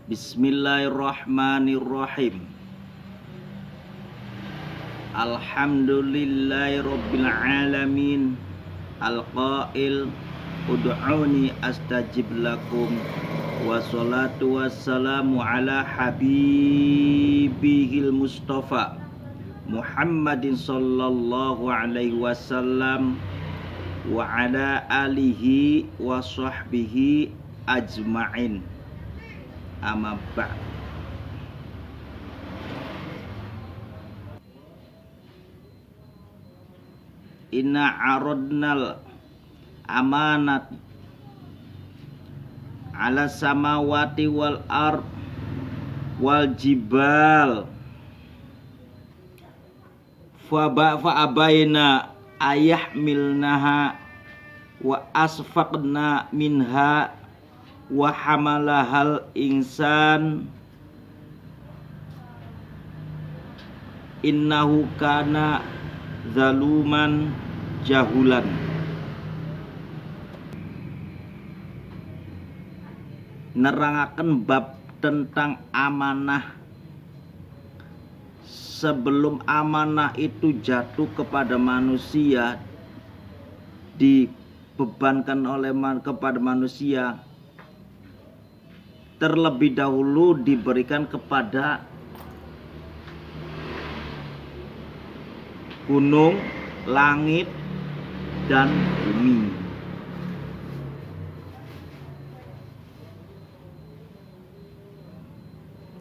Bismillahirrahmanirrahim. Alhamdulillahirabbil alamin. Al-qail ud'uni astajib lakum. Wassalatu wassalamu ala habibihil mustafa Muhammadin sallallahu alaihi wasallam wa ala alihi wa sahbihi ajma'in. Amma ba'd. Inna aradnal amanat ala samawati wal ard wal jibal fa abaina ayahmilnaha wa asfaqna minha wa hamalahal insan innahu kana zaluman jahulan. Nerangaken bab tentang amanah. Sebelum amanah itu jatuh kepada manusia, dibebankan kepada manusia, terlebih dahulu diberikan kepada gunung, langit, dan bumi.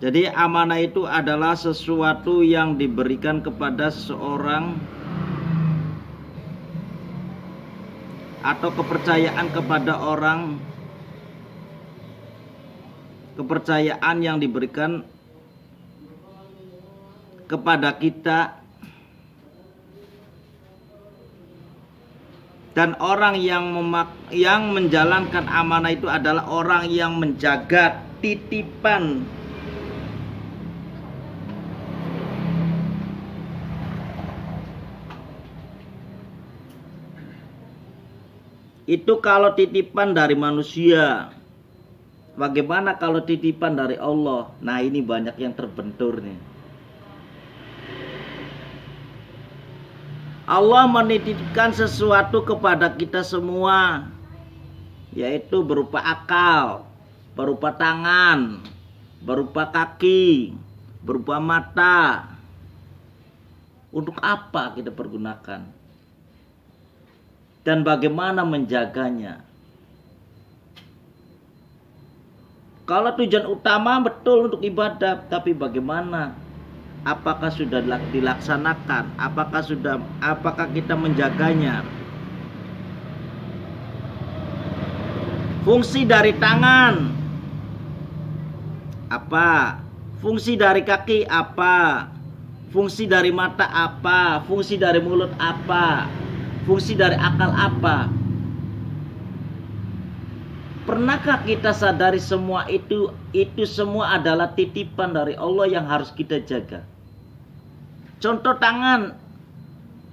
Jadi amanah itu adalah sesuatu yang diberikan kepada seseorang atau kepercayaan kepada orang, kepercayaan yang diberikan kepada kita, dan orang yang menjalankan amanah itu adalah orang yang menjaga titipan itu. Kalau titipan dari manusia, bagaimana kalau titipan dari Allah? Nah, ini banyak yang terbentur nih. Allah menitipkan sesuatu kepada kita semua, yaitu berupa akal, berupa tangan, berupa kaki, berupa mata. Untuk apa kita pergunakan? Dan bagaimana menjaganya? Kalau tujuan utama betul untuk ibadah, tapi bagaimana? Apakah sudah dilaksanakan? Apakah kita menjaganya? Fungsi dari tangan apa? Fungsi dari kaki apa? Fungsi dari mata apa? Fungsi dari mulut apa? Fungsi dari akal apa? Pernahkah kita sadari semua itu semua adalah titipan dari Allah yang harus kita jaga? Contoh tangan,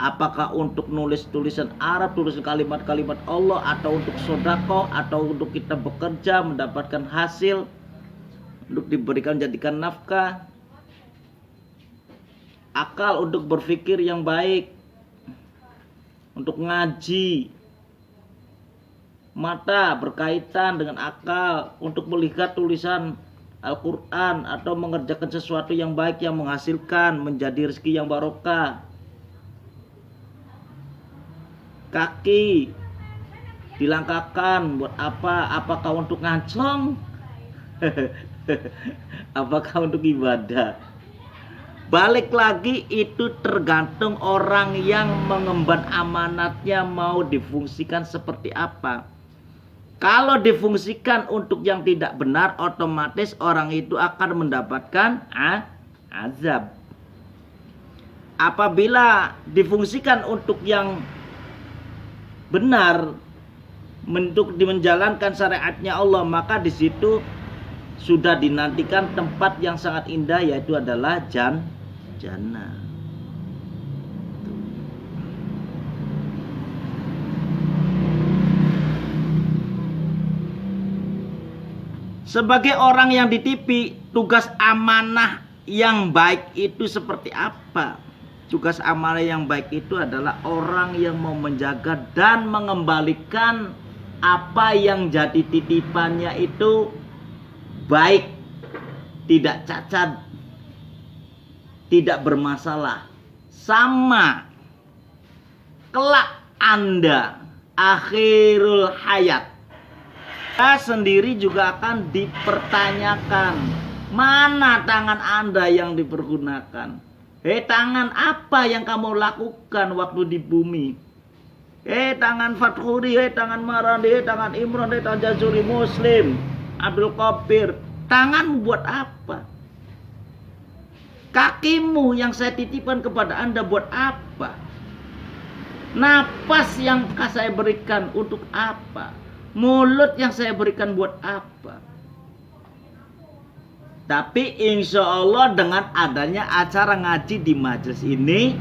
apakah untuk nulis tulisan Arab, tulisan kalimat-kalimat Allah, atau untuk sedekah, atau untuk kita bekerja mendapatkan hasil, untuk diberikan jadikan nafkah? Akal untuk berpikir yang baik, untuk ngaji. Mata berkaitan dengan akal untuk melihat tulisan Al-Quran atau mengerjakan sesuatu yang baik yang menghasilkan, menjadi rezeki yang barokah. Kaki dilangkahkan buat apa? Apakah untuk ngancong? Apakah untuk ibadah? Balik lagi, itu tergantung orang yang mengemban amanatnya mau difungsikan seperti apa. Kalau difungsikan untuk yang tidak benar, otomatis orang itu akan mendapatkan azab. Apabila difungsikan untuk yang benar, untuk menjalankan syariatnya Allah, maka di situ sudah dinantikan tempat yang sangat indah, yaitu adalah jannah. Sebagai orang yang ditipi, tugas amanah yang baik itu seperti apa? Tugas amanah yang baik itu adalah orang yang mau menjaga dan mengembalikan apa yang jadi titipannya itu baik, tidak cacat, tidak bermasalah. Sama kelak Anda akhirul hayat, Anda sendiri juga akan dipertanyakan, mana tangan Anda yang dipergunakan? Hei tangan, apa yang kamu lakukan waktu di bumi? Hei tangan Fathuri, hei tangan Marandi, hei tangan Imron, hei tangan Jazuri, Muslim, Abdul Qadir, tanganmu buat apa? Kakimu yang saya titipkan kepada Anda buat apa? Napas yang saya berikan untuk apa? Mulut yang saya berikan buat apa? Tapi insya Allah dengan adanya acara ngaji di majelis ini,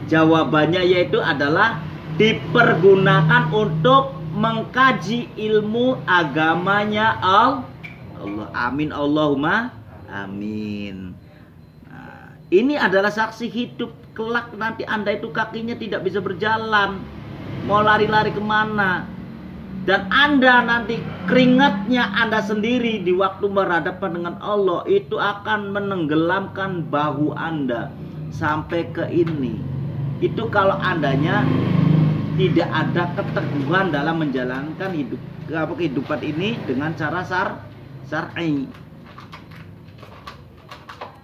jawabannya yaitu adalah dipergunakan untuk mengkaji ilmu agamanya Allah. Amin Allahumma amin. Nah, ini adalah saksi hidup. Kelak nanti Anda itu kakinya tidak bisa berjalan, mau lari-lari kemana, dan Anda nanti keringatnya Anda sendiri di waktu berhadapan dengan Allah itu akan menenggelamkan bahu Anda sampai ke ini. Itu kalau andanya tidak ada keteguhan dalam menjalankan kehidupan ini dengan cara syar'i.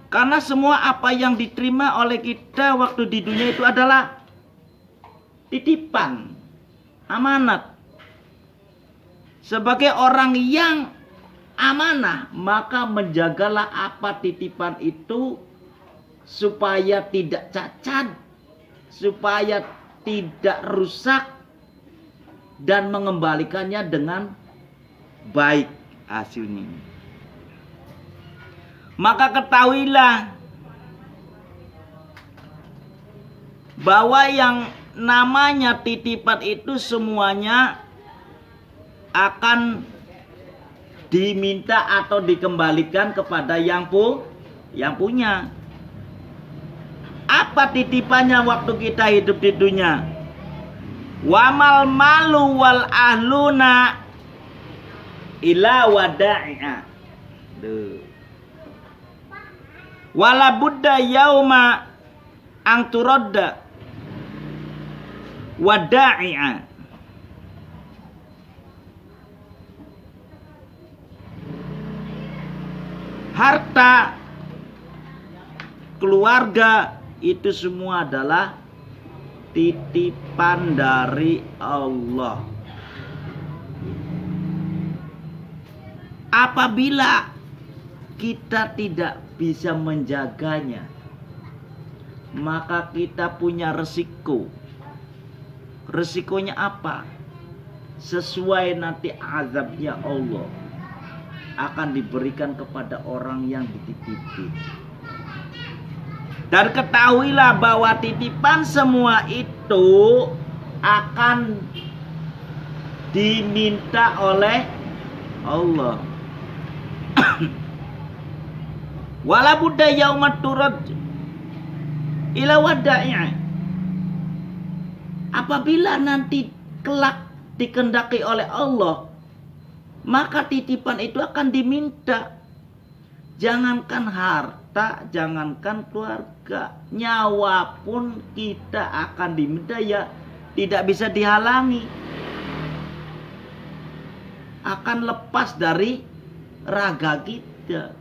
Karena semua apa yang diterima oleh kita waktu di dunia itu adalah titipan, amanat. Sebagai orang yang amanah, maka menjagalah apa titipan itu supaya tidak cacat, supaya tidak rusak, dan mengembalikannya dengan baik hasilnya. Maka ketahuilah bahwa yang namanya titipan itu semuanya akan diminta atau dikembalikan kepada yang punya. Apa titipannya waktu kita hidup di dunia? Wamal malu wal ahluna ila wada'i'a. Wala budda yauma ang turadda wada'i'a. Harta, keluarga, itu semua adalah titipan dari Allah. Apabila kita tidak bisa menjaganya, maka kita punya resiko. Resikonya apa? Sesuai nanti azabnya Allah akan diberikan kepada orang yang dititipi. Dan ketahuilah bahwa titipan semua itu akan diminta oleh Allah. Wala budda yaumat turad ila wada'i'a. Apabila nanti kelak dikehendaki oleh Allah, maka titipan itu akan diminta. Jangankan harta, jangankan keluarga, nyawa pun kita akan diminta, ya tidak bisa dihalangi. Akan lepas dari raga kita.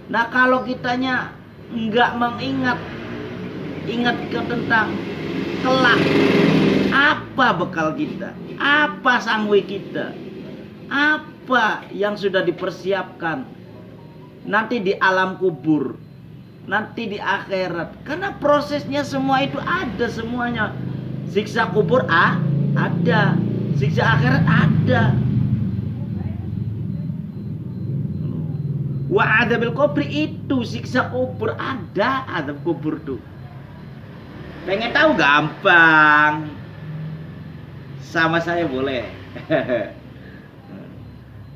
Nah kalau kitanya enggak ingat tentang kelak, apa bekal kita? Apa sangwe kita? Apa yang sudah dipersiapkan nanti di alam kubur, nanti di akhirat? Karena prosesnya semua itu ada semuanya. Siksa kubur ada, siksa akhirat ada. Wa adzabil qabri, itu siksa kubur ada, azab kubur tuh. Pengen tahu gampang, sama saya boleh.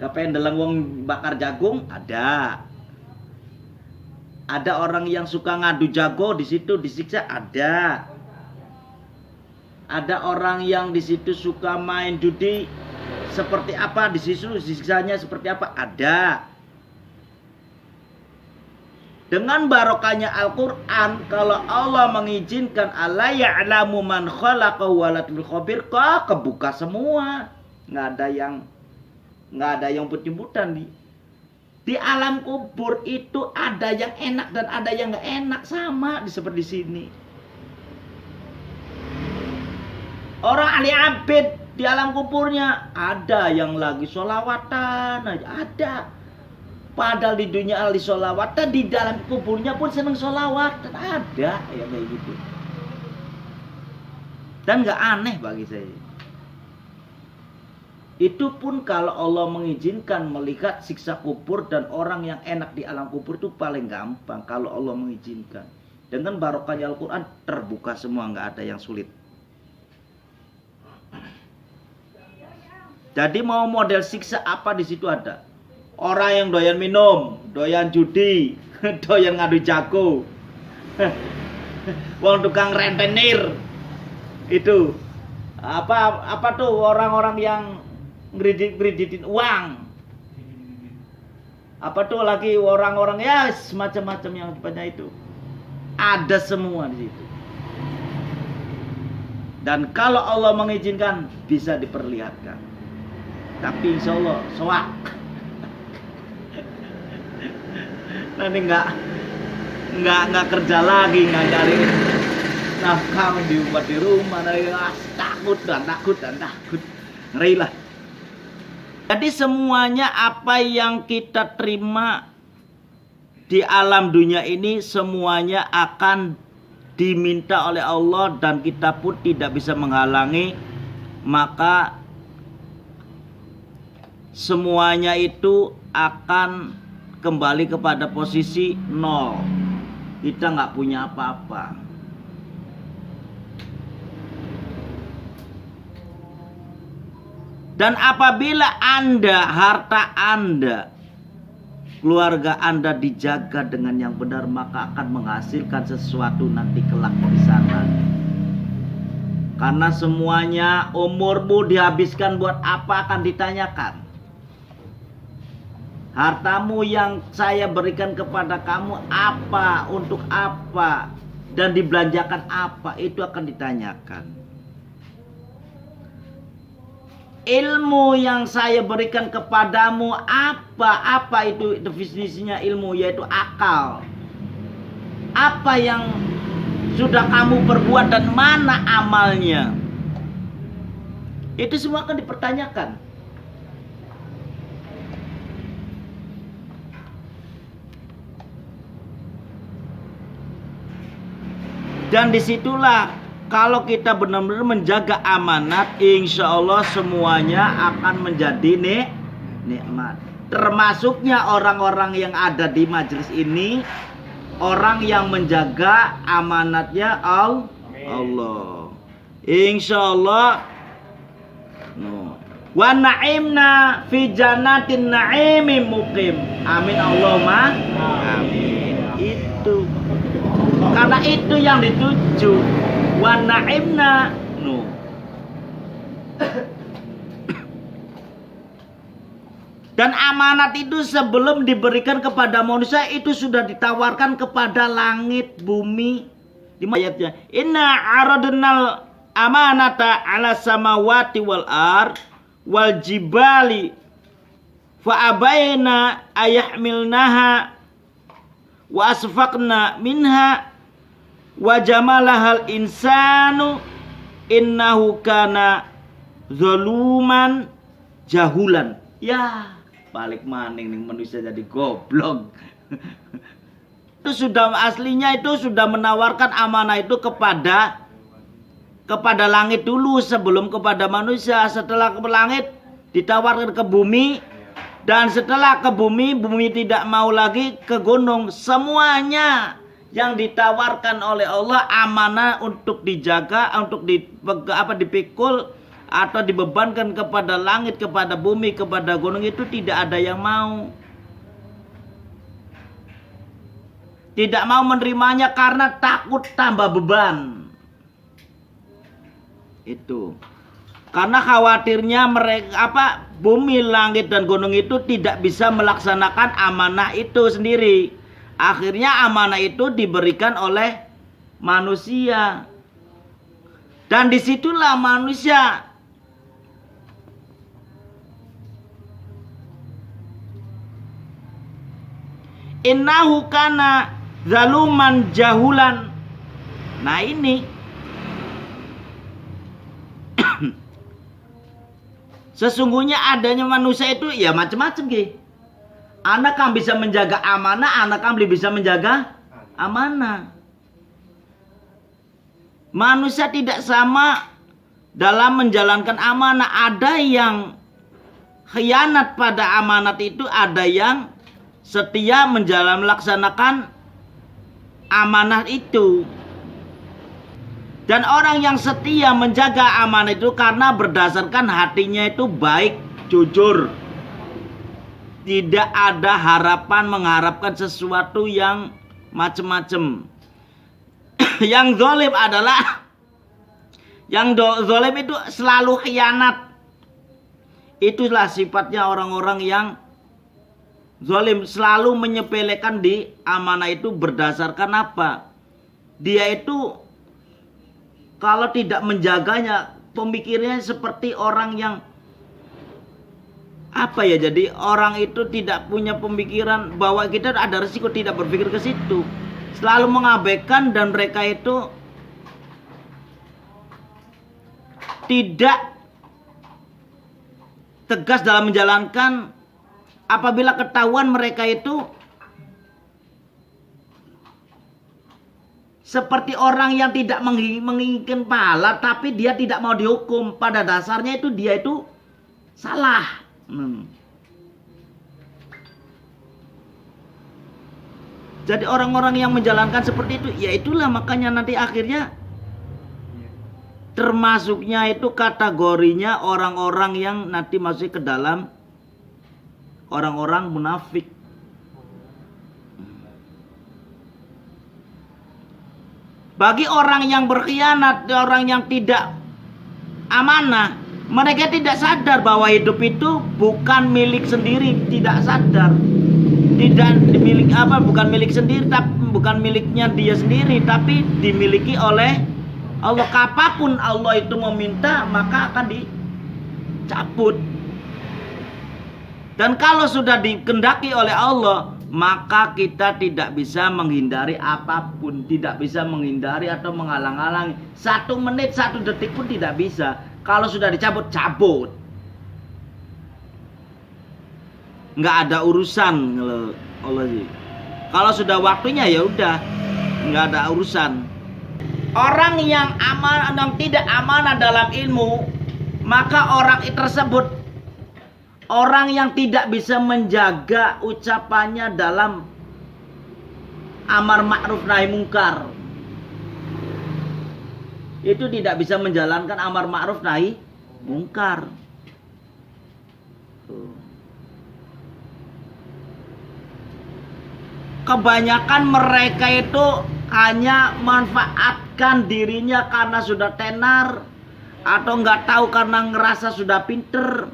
Kepengen deleng wong bakar jagung, ada. Ada orang yang suka ngadu jago di situ disiksa, ada. Ada orang yang di situ suka main judi, seperti apa di situ siksanya seperti apa, ada. Dengan barokahnya Al-Quran, kalau Allah mengizinkan ala ya'lamu man khalaqa wa latiful khabir, kok kebuka semua, nggak ada yang put-putan di alam kubur itu. Ada yang enak dan ada yang nggak enak, sama seperti sini. Orang ahli abid di alam kuburnya ada yang lagi sholawatan aja, ada. Padahal di dunia ahli sholawatan, di dalam kuburnya pun seneng sholawatan, ada yang kayak gitu. Dan nggak aneh bagi saya. Itu pun kalau Allah mengizinkan melihat siksa kubur dan orang yang enak di alam kubur itu paling gampang kalau Allah mengizinkan. Dengan barokahnya Al-Quran terbuka semua, nggak ada yang sulit. Jadi mau model siksa apa di situ ada. Orang yang doyan minum, doyan judi, doyan ngadu jago, wong tukang rentenir, itu apa tuh orang-orang yang ngeriditin uang, apa tuh lagi orang-orang ya semacam-macam yang banyak itu, ada semua di situ. Dan kalau Allah mengizinkan bisa diperlihatkan. Tapi insya Allah soak. Nanti nggak kerja lagi, nggak cari nafkah dibuat di rumah, takut. Ngeri lah. Jadi semuanya apa yang kita terima di alam dunia ini semuanya akan diminta oleh Allah dan kita pun tidak bisa menghalangi. Maka semuanya itu akan kembali kepada posisi nol. Kita nggak punya apa-apa. Dan apabila Anda, harta Anda, keluarga Anda dijaga dengan yang benar, maka akan menghasilkan sesuatu nanti kelak di sana. Karena semuanya umurmu dihabiskan buat apa akan ditanyakan. Hartamu yang saya berikan kepada kamu apa, untuk apa, dan dibelanjakan apa, itu akan ditanyakan. Ilmu yang saya berikan kepadamu apa itu definisinya ilmu, yaitu akal. Apa yang sudah kamu perbuat dan mana amalnya, itu semua akan dipertanyakan. Dan disitulah kalau kita benar-benar menjaga amanat, insya Allah semuanya akan menjadi nikmat. Termasuknya orang-orang yang ada di majelis ini, orang yang menjaga amanatnya Allah. Insya Allah. Wa na'imna fi jannatin na'imi muqim. Amin Allahumma amin. Itu. Karena itu yang dituju. Wa na'imna Dan amanat itu sebelum diberikan kepada manusia itu sudah ditawarkan kepada langit, bumi. Di ayatnya, inna aradnal amanata ala samawati wal ard wal jibali fa abaina ayahmilnaha wa asfaqna minha wa jamalahal insanu innahu kana zaluman jahulan. Ya, balik maning nih manusia jadi goblok. Itu sudah aslinya itu sudah menawarkan amanah itu kepada langit dulu sebelum kepada manusia. Setelah ke langit ditawarkan ke bumi, dan setelah ke bumi, bumi tidak mau lagi ke gunung. Semuanya yang ditawarkan oleh Allah amanah untuk dijaga, untuk dipikul, atau dibebankan kepada langit, kepada bumi, kepada gunung, itu tidak ada yang mau. Tidak mau menerimanya karena takut tambah beban. Itu. Karena khawatirnya mereka bumi, langit dan gunung itu tidak bisa melaksanakan amanah itu sendiri. Akhirnya amanah itu diberikan oleh manusia. Dan disitulah manusia innahu kana zaluman jahulan. Nah ini sesungguhnya adanya manusia itu ya macam-macam gitu. Anak kan bisa menjaga amanah, anak kan bisa menjaga amanah. Manusia tidak sama dalam menjalankan amanah. Ada yang khianat pada amanat itu, ada yang setia melaksanakan amanah itu. Dan orang yang setia menjaga amanah itu karena berdasarkan hatinya itu baik, jujur. Tidak ada harapan mengharapkan sesuatu yang macam-macam. Yang zalim adalah zalim itu selalu khianat. Itulah sifatnya orang-orang yang zalim, selalu menyepelekan di amanah itu berdasarkan apa? Dia itu kalau tidak menjaganya, pemikirannya seperti orang yang jadi orang itu tidak punya pemikiran bahwa kita ada resiko, tidak berpikir ke situ. Selalu mengabaikan, dan mereka itu tidak tegas dalam menjalankan. Apabila ketahuan mereka itu seperti orang yang tidak menginginkan pahala, tapi dia tidak mau dihukum. Pada dasarnya itu dia itu salah. Jadi orang-orang yang menjalankan seperti itu, ya itulah makanya nanti akhirnya termasuknya itu kategorinya orang-orang yang nanti masuk ke dalam orang-orang munafik. Bagi orang yang berkhianat, orang yang tidak amanah, mereka tidak sadar bahwa hidup itu bukan milik sendiri, tidak sadar. Tidak dimiliki bukan milik sendiri, tapi bukan miliknya dia sendiri, tapi dimiliki oleh Allah. Kapanpun Allah itu meminta, maka akan dicabut. Dan kalau sudah dikehendaki oleh Allah, maka kita tidak bisa menghindari apapun, tidak bisa menghindari atau menghalang-halangi. 1 menit, 1 detik pun tidak bisa. Kalau sudah dicabut, cabut. Nggak ada urusan Allah sih. Kalau sudah waktunya ya udah, nggak ada urusan. Orang yang amanah dan tidak amanah dalam ilmu, maka orang tersebut orang yang tidak bisa menjaga ucapannya dalam amar ma'ruf nahi mungkar. Itu tidak bisa menjalankan amar ma'ruf nahi mungkar. Kebanyakan mereka itu hanya manfaatkan dirinya karena sudah tenar, atau nggak tahu karena ngerasa sudah pinter.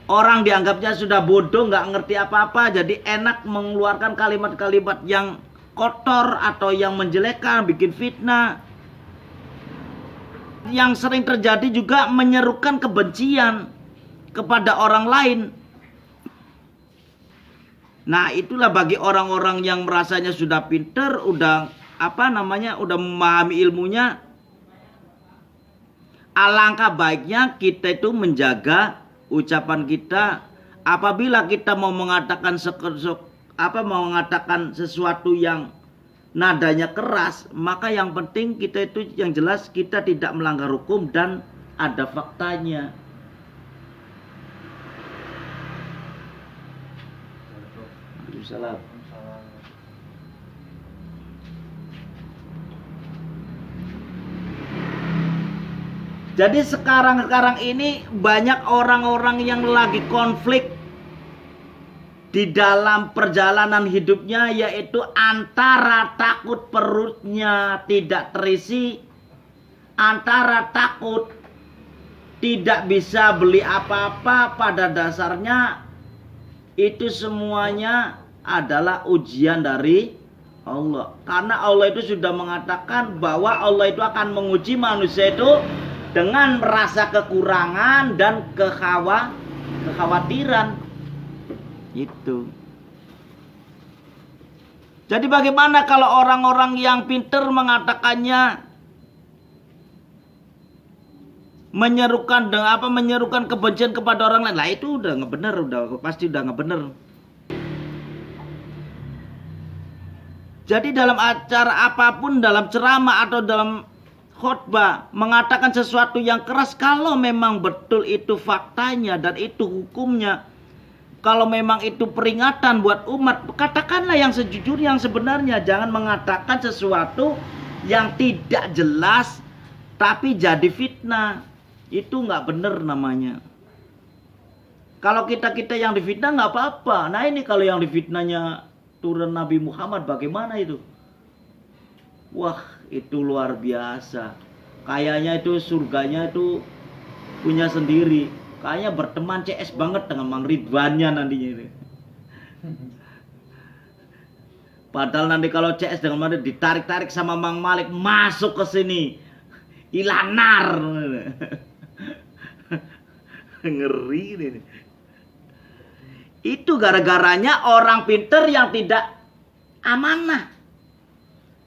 Orang dianggapnya sudah bodoh, nggak ngerti apa-apa, jadi enak mengeluarkan kalimat-kalimat yang kotor atau yang menjelekkan, bikin fitnah. Yang sering terjadi juga menyerukan kebencian kepada orang lain. Nah, itulah bagi orang-orang yang merasanya sudah pinter, udah udah memahami ilmunya. Alangkah baiknya kita itu menjaga ucapan kita. Apabila kita mau mengatakan sesuatu yang nadanya keras, maka yang penting kita itu yang jelas kita tidak melanggar hukum dan ada faktanya. Waalaikumsalam. Jadi sekarang ini banyak orang-orang yang lagi konflik di dalam perjalanan hidupnya, yaitu antara takut perutnya tidak terisi, antara takut tidak bisa beli apa-apa. Pada dasarnya itu semuanya adalah ujian dari Allah. Karena Allah itu sudah mengatakan bahwa Allah itu akan menguji manusia itu dengan merasa kekurangan dan kekhawatiran. Itu. Jadi bagaimana kalau orang-orang yang pintar mengatakannya, menyerukan kebencian kepada orang lain? Lah itu udah nggak bener, pasti udah nggak bener. Jadi dalam acara apapun, dalam ceramah atau dalam khotbah, mengatakan sesuatu yang keras, kalau memang betul itu faktanya dan itu hukumnya, kalau memang itu peringatan buat umat, katakanlah yang sejujurnya, yang sebenarnya. Jangan mengatakan sesuatu yang tidak jelas tapi jadi fitnah. Itu nggak bener namanya. Kalau kita yang difitnah nggak apa-apa. Nah ini kalau yang difitnahnya turun Nabi Muhammad, bagaimana itu? Wah, itu luar biasa. Kayaknya itu surganya itu punya sendiri. Kayaknya berteman CS banget dengan Mang Ridwannya nantinya ini. Padahal nanti kalau CS dengan Mang Ridwan ditarik-tarik sama Mang Malik masuk ke sini, ilanar. Ngeri ini. Itu gara-garanya orang pinter yang tidak amanah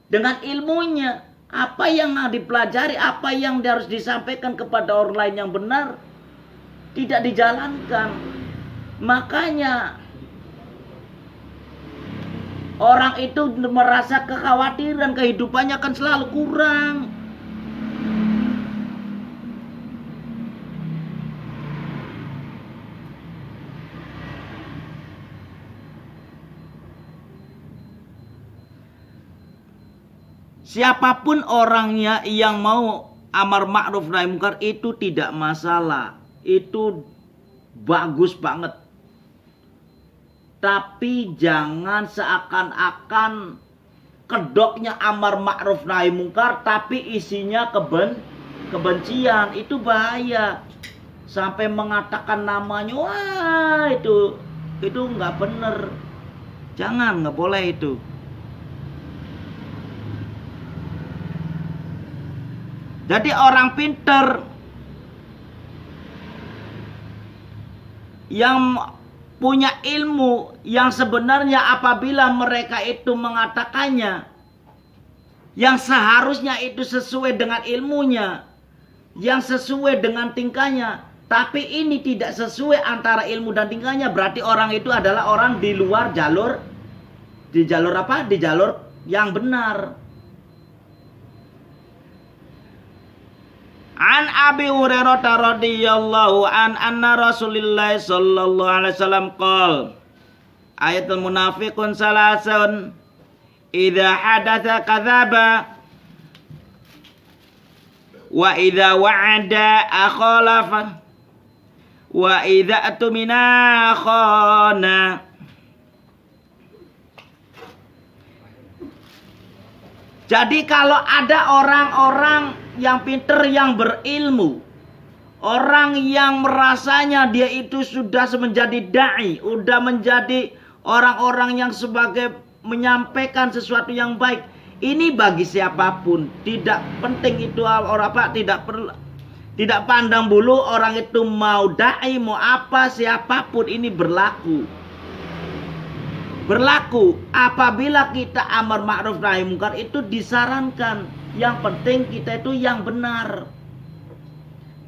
dengan ilmunya. Apa yang dipelajari, apa yang harus disampaikan kepada orang lain yang benar, tidak dijalankan. Makanya orang itu merasa kekhawatiran, kehidupannya akan selalu kurang. Siapapun orangnya yang mau amar ma'ruf nahi munkar itu tidak masalah. Itu bagus banget. Tapi jangan seakan-akan kedoknya amar ma'ruf nahi munkar tapi isinya kebencian. Itu bahaya. Sampai mengatakan namanya, wah itu nggak bener. Jangan, nggak boleh itu. Jadi orang pinter yang punya ilmu, yang sebenarnya apabila mereka itu mengatakannya, yang seharusnya itu sesuai dengan ilmunya, yang sesuai dengan tingkahnya, tapi ini tidak sesuai antara ilmu dan tingkahnya, berarti orang itu adalah orang di luar jalur, di jalur apa? Di jalur yang benar. An Abi Hurairah radhiyallahu anna Rasulullah sallallahu alaihi wasallam qol ayatul munafiqun salasun idza hadatsa kadzaba wa idza wa'ada akhalafa wa idza atumina khana. Jadi kalau ada orang-orang yang pinter, yang berilmu, orang yang merasanya dia itu sudah menjadi da'i, sudah menjadi orang-orang yang sebagai menyampaikan sesuatu yang baik, ini bagi siapapun, tidak penting itu orang apa, tidak pandang bulu orang itu mau da'i, mau apa, siapapun ini berlaku. Apabila kita amar ma'ruf nahi munkar itu disarankan, yang penting kita itu yang benar.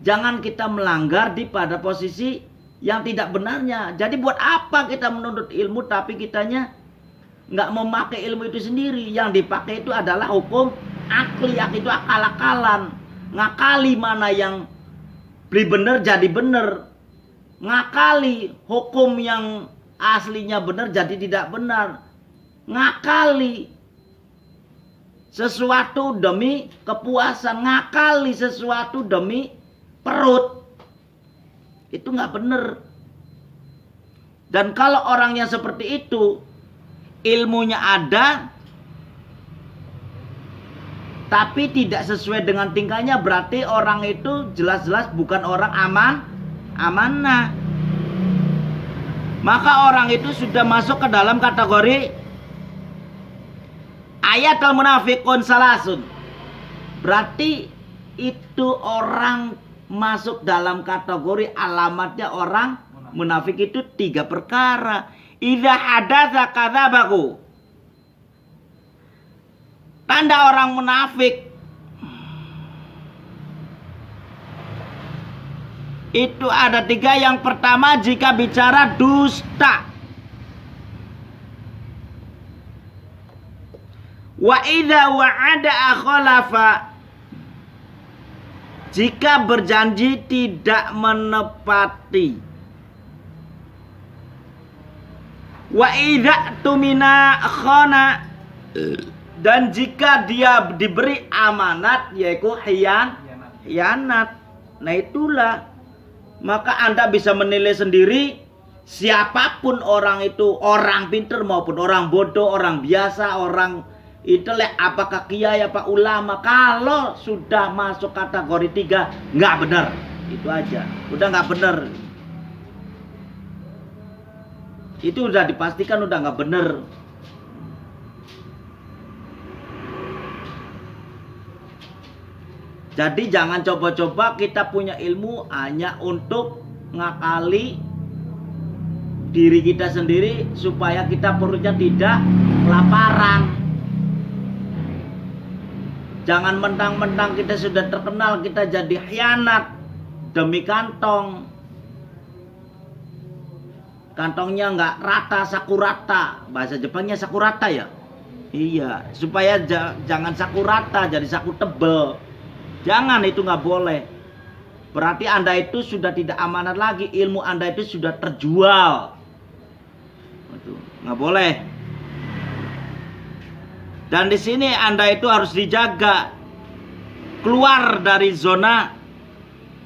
Jangan kita melanggar pada posisi yang tidak benarnya. Jadi buat apa kita menuntut ilmu tapi kitanya nggak memakai ilmu itu sendiri? Yang dipakai itu adalah hukum akli, itu akal-akalan. Ngakali mana yang beli benar jadi benar. Ngakali hukum yang aslinya benar jadi tidak benar. Ngakali sesuatu demi kepuasan, ngakali sesuatu demi perut. Itu nggak benar. Dan kalau orang yang seperti itu ilmunya ada tapi tidak sesuai dengan tingkahnya, berarti orang itu jelas-jelas bukan orang amanah. Maka orang itu sudah masuk ke dalam kategori ayatul munafiqun salasun. Berarti itu orang masuk dalam kategori alamatnya orang munafik itu 3 perkara. Idza hadatsa kadzabahu. Tanda orang munafik itu ada 3. Yang pertama, jika bicara dusta. Wa idza wa'ada akhlafa. Jika berjanji tidak menepati. Wa idza tumina khana. Dan jika dia diberi amanat, yaitu khianat. Nah itulah, maka Anda bisa menilai sendiri siapapun orang itu, orang pintar maupun orang bodoh, orang biasa, orang intelek, apakah kiai apa ulama, kalau sudah masuk kategori 3 nggak benar. Itu aja, udah nggak benar. Itu udah dipastikan udah nggak benar. Jadi jangan coba-coba kita punya ilmu hanya untuk ngakali diri kita sendiri supaya kita perutnya tidak kelaparan. Jangan mentang-mentang kita sudah terkenal kita jadi khianat demi kantong. Kantongnya nggak rata, sakurata. Bahasa Jepangnya sakurata ya? Iya, supaya jangan sakurata, jadi saku tebel. Jangan, itu nggak boleh. Berarti Anda itu sudah tidak amanat lagi. Ilmu Anda itu sudah terjual. Itu nggak boleh. Dan di sini Anda itu harus dijaga. Keluar dari zona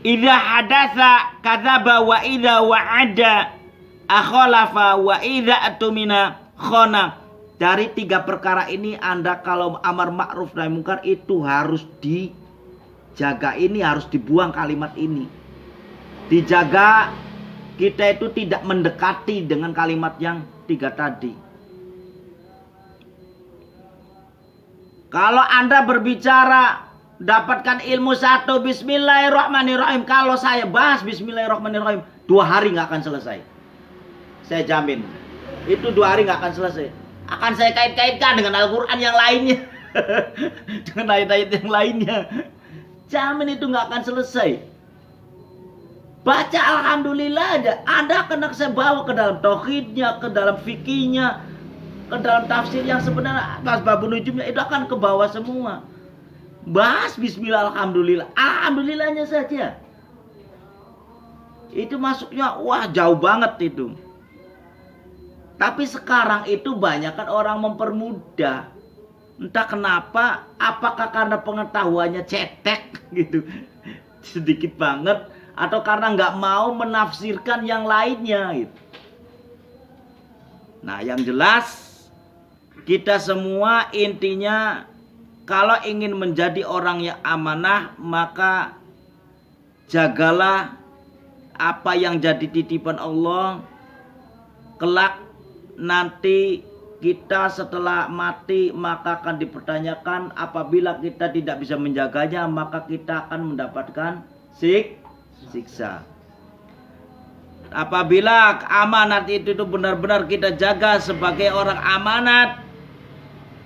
idza hadatsa kadzaba wa idza wa'ada akhalafa wa idza atumina khana. Dari 3 perkara ini Anda kalau amar ma'ruf nahi munkar itu harus dijaga, ini harus dibuang kalimat ini. Dijaga kita itu tidak mendekati dengan kalimat yang 3 tadi. Kalau Anda berbicara dapatkan ilmu 1 bismillahirrahmanirrahim, kalau saya bahas bismillahirrahmanirrahim 2 hari nggak akan selesai. Saya jamin. Itu 2 hari nggak akan selesai. Akan saya kait-kaitkan dengan Al-Quran yang lainnya. Dengan ayat-ayat yang lainnya. Jamin itu nggak akan selesai. Baca alhamdulillah aja. Anda akan saya bawa ke dalam tauhidnya, ke dalam fikihnya, ke dalam tafsir yang sebenarnya asbabun nujumnya itu akan ke bawah semua. Bahas bismillah alhamdulillah. Alhamdulillahnya saja. Itu masuknya wah jauh banget itu. Tapi sekarang itu banyak kan orang mempermudah. Entah kenapa, apakah karena pengetahuannya cetek gitu, sedikit banget, atau karena nggak mau menafsirkan yang lainnya gitu. Nah yang jelas, kita semua intinya kalau ingin menjadi orang yang amanah, maka jagalah apa yang jadi titipan Allah. Kelak nanti kita setelah mati maka akan dipertanyakan. Apabila kita tidak bisa menjaganya, maka kita akan mendapatkan siksa. Apabila amanat itu benar-benar kita jaga sebagai orang amanat,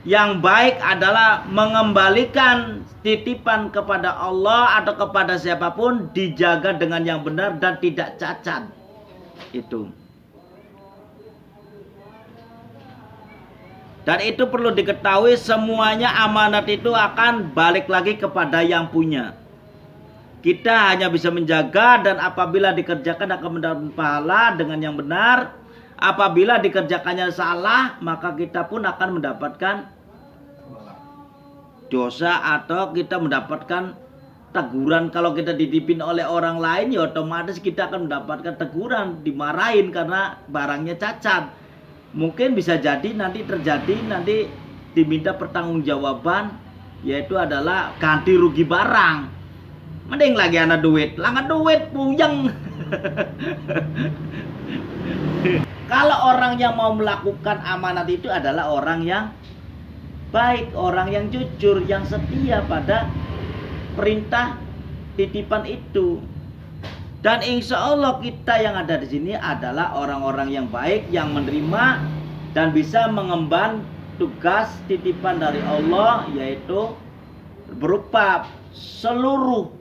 yang baik adalah mengembalikan titipan kepada Allah atau kepada siapapun, dijaga dengan yang benar dan tidak cacat. Itu. Dan itu perlu diketahui, semuanya amanat itu akan balik lagi kepada yang punya. Kita hanya bisa menjaga, dan apabila dikerjakan akan mendapat pahala dengan yang benar. Apabila dikerjakannya salah, maka kita pun akan mendapatkan dosa atau kita mendapatkan teguran. Kalau kita dititipin oleh orang lain ya otomatis kita akan mendapatkan teguran, dimarahin karena barangnya cacat. Mungkin bisa jadi nanti diminta pertanggungjawaban, yaitu adalah ganti rugi barang. Mending lagi anak duit, langgan duit puyeng. Kalau orang yang mau melakukan amanat itu adalah orang yang baik, orang yang jujur, yang setia pada perintah titipan itu. Dan insya Allah kita yang ada di sini adalah orang-orang yang baik, yang menerima dan bisa mengemban tugas titipan dari Allah, yaitu berupa seluruh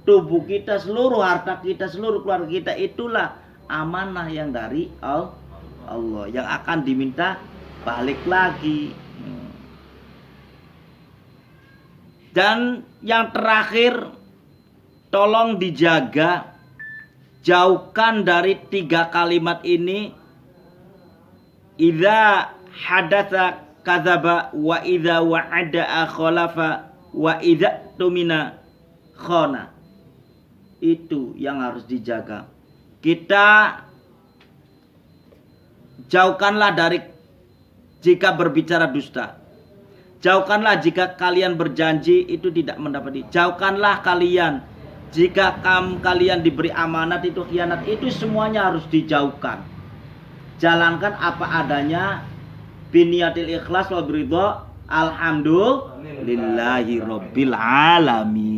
tubuh kita, seluruh harta kita, seluruh keluarga kita. Itulah amanah yang dari Allah yang akan diminta balik lagi. Dan yang terakhir, tolong dijaga, jauhkan dari 3 kalimat ini. Idza hadatsa kadzaba wa idza wa'ada khalafa wa idza tumina khana. Itu yang harus dijaga. Kita jauhkanlah dari jika berbicara dusta. Jauhkanlah jika kalian berjanji itu tidak mendapati. Jauhkanlah kalian jika kalian diberi amanat itu khianat. Itu semuanya harus dijauhkan. Jalankan apa adanya, biniyatil ikhlas wal ridha. Alhamdulillahi rabbil alamin.